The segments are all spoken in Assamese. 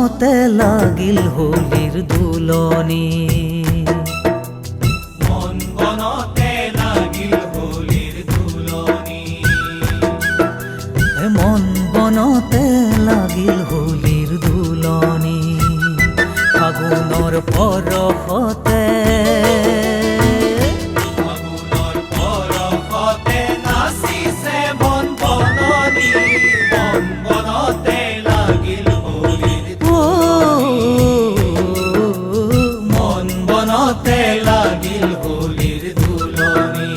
বনতে লাগিল হোলীৰ দুলনি। মন বনতে লাগিল হোলীৰ দুলনি। মন বনতে লাগিল হোলীৰ দুলনি। ফাগুনৰ পৰশতে নাচিছে মন বননি। মন বনতে লাগিল হোলীৰ মন বনতে লাগিল হোলীৰ দুলনি।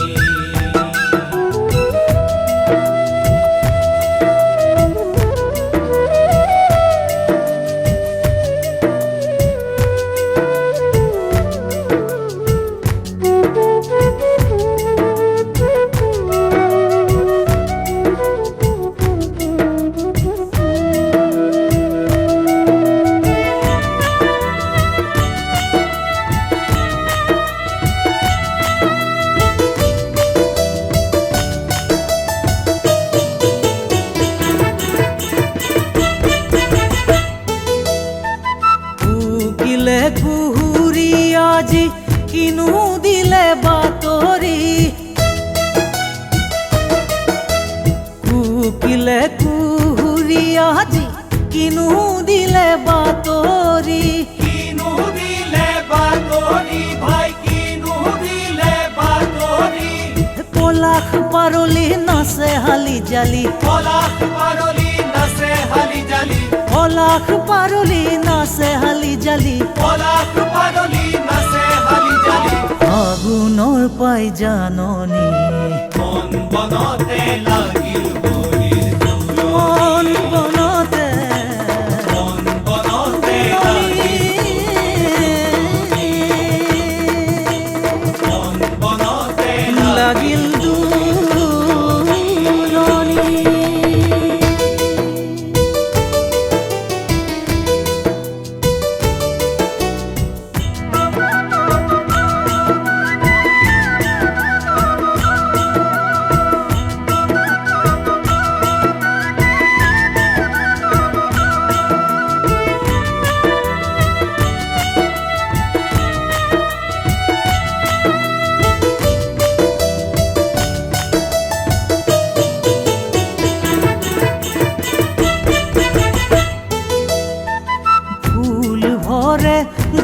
কুহুৰি আজি কিনো দিলে বাতৰি। কুকিলে কুহুৰি আজি কিনো দিলে বাতৰি। কিনো দিলে বাতৰি ভাই, কিনো দিলে বাতৰি। পলাশ পাৰলি নাচে হালি জালি। পলাশ পাৰলি নাচে হালি জালি। পলাশ পাৰলি নাচে হালি জালি। পলাশ পাৰলি নাচে হালি জালি। ফাগুনৰ পাই জাননী মন বনতে লাগিল হোলীৰ দুলনি। মন বনতে মন বনতে মন বনতে লাগিল দুলনি।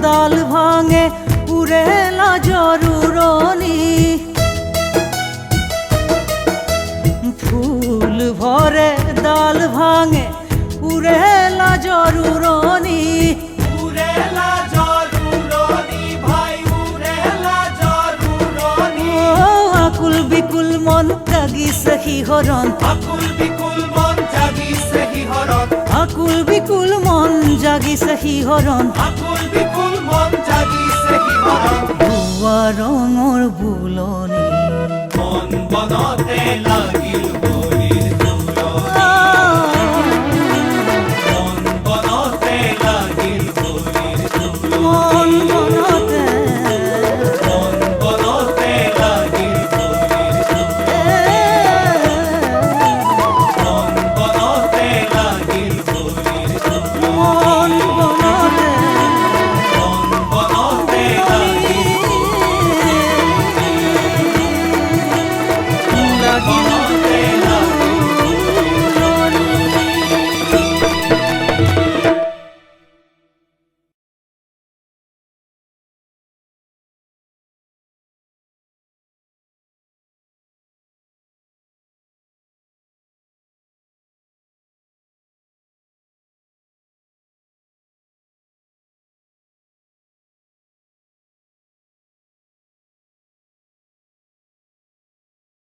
ডাল ভাঙে উড়ে লাজৰ উৰণি। ফুল ভৰে ডাল ভাঙে উড়ে লাজৰ উৰণি। উড়ে লাজৰ উৰণি ভাই, উড়ে লাজৰ উৰণি। আকুল বিকুল মন জাগিছে শিহৰণ। আকুল বিকুল মন জাগিছে শিহৰণ। আকুল বিকুল মন জাগিছে শিহৰণ। আকুল বিকুল মন জাগিছে শিহৰণ। ভুৱা ৰঙৰ বুলনি মন বনতে লাগিল হোলী।